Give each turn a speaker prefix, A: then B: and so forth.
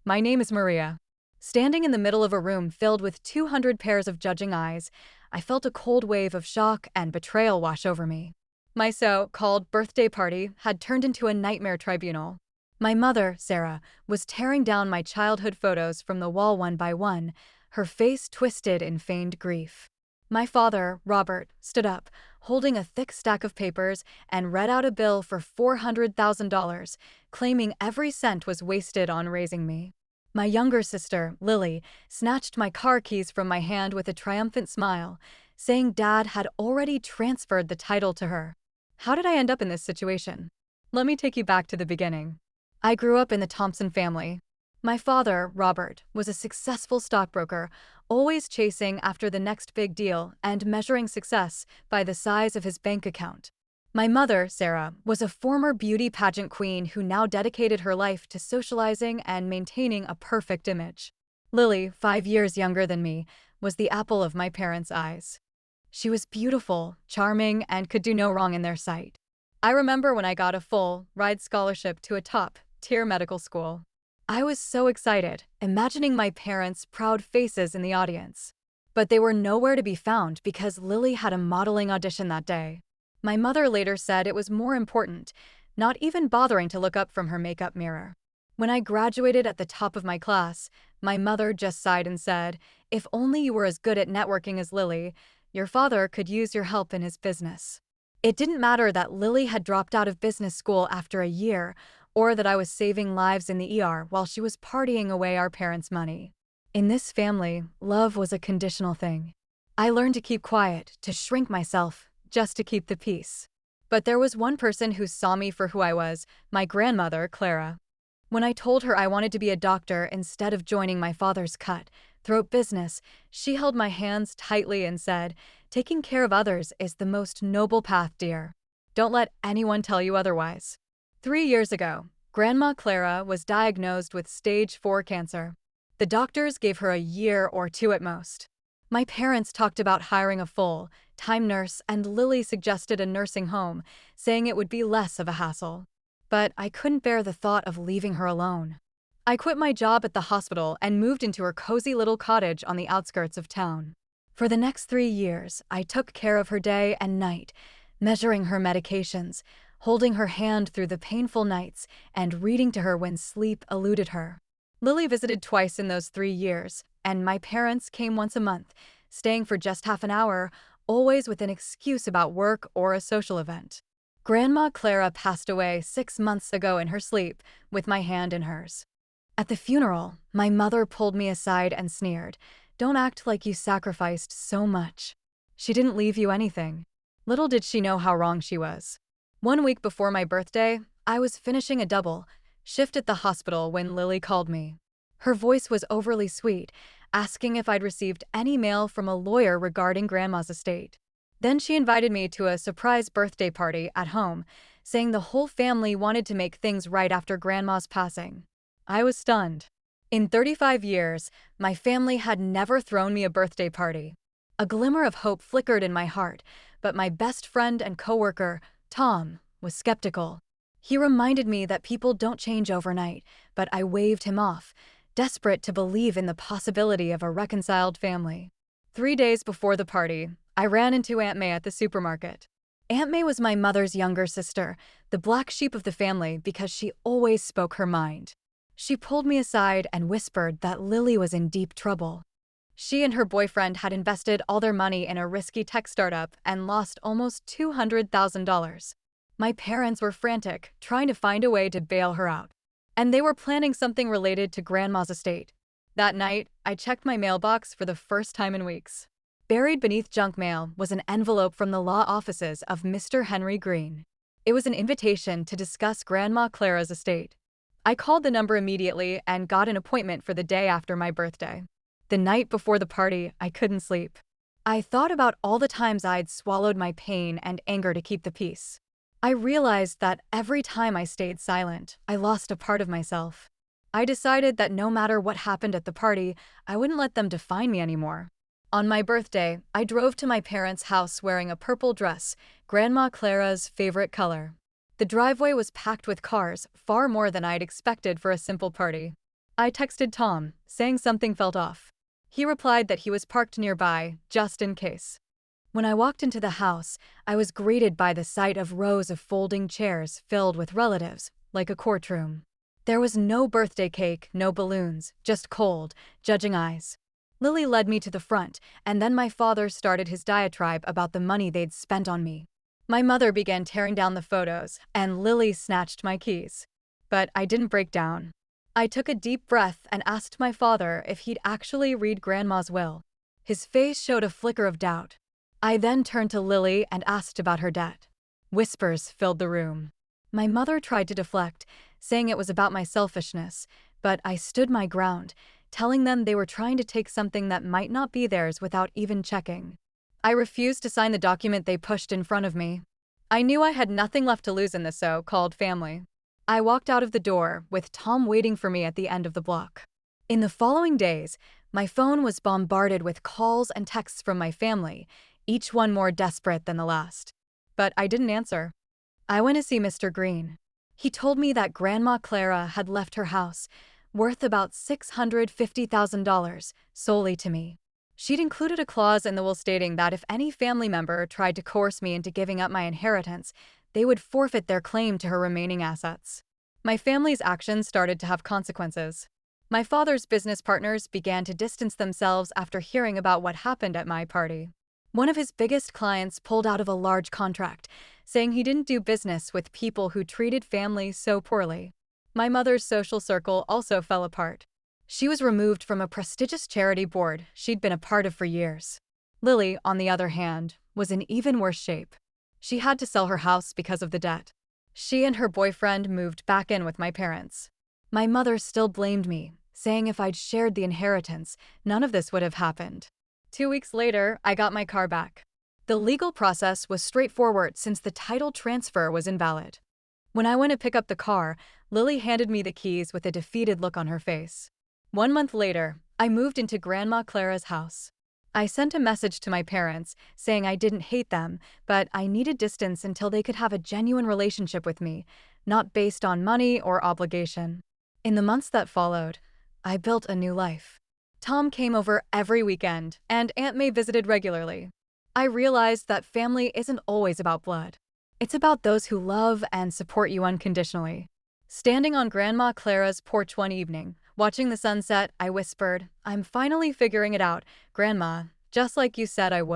A: My name is Maria. Standing in the middle of a room filled with 200 pairs of judging eyes, I felt a cold wave of shock and betrayal wash over me. My so-called birthday party had turned into a nightmare tribunal. My mother, Sarah, was tearing down my childhood photos from the wall one by one, her face twisted in feigned grief. My father, Robert, stood up, holding a thick stack of papers, and read out a bill for $400,000, claiming every cent was wasted on raising me. My younger sister, Lily, snatched my car keys from my hand with a triumphant smile, saying Dad had already transferred the title to her. How did I end up in this situation? Let me take you back to the beginning. I grew up in the Thompson family. My father, Robert, was a successful stockbroker, always chasing after the next big deal and measuring success by the size of his bank account. My mother, Sarah, was a former beauty pageant queen who now dedicated her life to socializing and maintaining a perfect image. Lily, 5 years younger than me, was the apple of my parents' eyes. She was beautiful, charming, and could do no wrong in their sight. I remember when I got a full-ride scholarship to a top-tier medical school. I was so excited, imagining my parents' proud faces in the audience. But they were nowhere to be found because Lily had a modeling audition that day. My mother later said it was more important, not even bothering to look up from her makeup mirror. When I graduated at the top of my class, my mother just sighed and said, "If only you were as good at networking as Lily, your father could use your help in his business." It didn't matter that Lily had dropped out of business school after a year, or that I was saving lives in the ER while she was partying away our parents' money. In this family, love was a conditional thing. I learned to keep quiet, to shrink myself, just to keep the peace. But there was one person who saw me for who I was, my grandmother, Clara. When I told her I wanted to be a doctor instead of joining my father's cut-throat business, she held my hands tightly and said, "Taking care of others is the most noble path, dear. Don't let anyone tell you otherwise." 3 years ago, Grandma Clara was diagnosed with stage 4 cancer. The doctors gave her a year or two at most. My parents talked about hiring a full-time nurse, and Lily suggested a nursing home, saying it would be less of a hassle. But I couldn't bear the thought of leaving her alone. I quit my job at the hospital and moved into her cozy little cottage on the outskirts of town. For the next 3 years, I took care of her day and night, measuring her medications, holding her hand through the painful nights, and reading to her when sleep eluded her. Lily visited twice in those 3 years, and my parents came once a month, staying for just half an hour, always with an excuse about work or a social event. Grandma Clara passed away 6 months ago in her sleep, with my hand in hers. At the funeral, my mother pulled me aside and sneered, "Don't act like you sacrificed so much. She didn't leave you anything." Little did she know how wrong she was. 1 week before my birthday, I was finishing a double shift at the hospital when Lily called me. Her voice was overly sweet, asking if I'd received any mail from a lawyer regarding Grandma's estate. Then she invited me to a surprise birthday party at home, saying the whole family wanted to make things right after Grandma's passing. I was stunned. In 35 years, my family had never thrown me a birthday party. A glimmer of hope flickered in my heart, but my best friend and coworker, Tom, was skeptical. He reminded me that people don't change overnight, but I waved him off, desperate to believe in the possibility of a reconciled family. 3 days before the party, I ran into Aunt May at the supermarket. Aunt May was my mother's younger sister, the black sheep of the family because she always spoke her mind. She pulled me aside and whispered that Lily was in deep trouble. She and her boyfriend had invested all their money in a risky tech startup and lost almost $200,000. My parents were frantic, trying to find a way to bail her out. And they were planning something related to Grandma's estate. That night, I checked my mailbox for the first time in weeks. Buried beneath junk mail was an envelope from the law offices of Mr. Henry Green. It was an invitation to discuss Grandma Clara's estate. I called the number immediately and got an appointment for the day after my birthday. The night before the party, I couldn't sleep. I thought about all the times I'd swallowed my pain and anger to keep the peace. I realized that every time I stayed silent, I lost a part of myself. I decided that no matter what happened at the party, I wouldn't let them define me anymore. On my birthday, I drove to my parents' house wearing a purple dress, Grandma Clara's favorite color. The driveway was packed with cars, far more than I'd expected for a simple party. I texted Tom, saying something felt off. He replied that he was parked nearby, just in case. When I walked into the house, I was greeted by the sight of rows of folding chairs filled with relatives, like a courtroom. There was no birthday cake, no balloons, just cold, judging eyes. Lily led me to the front, and then my father started his diatribe about the money they'd spent on me. My mother began tearing down the photos, and Lily snatched my keys. But I didn't break down. I took a deep breath and asked my father if he'd actually read Grandma's will. His face showed a flicker of doubt. I then turned to Lily and asked about her debt. Whispers filled the room. My mother tried to deflect, saying it was about my selfishness, but I stood my ground, telling them they were trying to take something that might not be theirs without even checking. I refused to sign the document they pushed in front of me. I knew I had nothing left to lose in this so-called family. I walked out of the door, with Tom waiting for me at the end of the block. In the following days, my phone was bombarded with calls and texts from my family, each one more desperate than the last. But I didn't answer. I went to see Mr. Green. He told me that Grandma Clara had left her house, worth about $650,000, solely to me. She'd included a clause in the will stating that if any family member tried to coerce me into giving up my inheritance, they would forfeit their claim to her remaining assets. My family's actions started to have consequences. My father's business partners began to distance themselves after hearing about what happened at my party. One of his biggest clients pulled out of a large contract, saying he didn't do business with people who treated families so poorly. My mother's social circle also fell apart. She was removed from a prestigious charity board she'd been a part of for years. Lily, on the other hand, was in even worse shape. She had to sell her house because of the debt. She and her boyfriend moved back in with my parents. My mother still blamed me, saying if I'd shared the inheritance, none of this would have happened. 2 weeks later, I got my car back. The legal process was straightforward since the title transfer was invalid. When I went to pick up the car, Lily handed me the keys with a defeated look on her face. 1 month later, I moved into Grandma Clara's house. I sent a message to my parents saying I didn't hate them, but I needed distance until they could have a genuine relationship with me, not based on money or obligation. In the months that followed, I built a new life. Tom came over every weekend, and Aunt May visited regularly. I realized that family isn't always about blood. It's about those who love and support you unconditionally. Standing on Grandma Clara's porch one evening, watching the sunset, I whispered, "I'm finally figuring it out, Grandma, just like you said I would."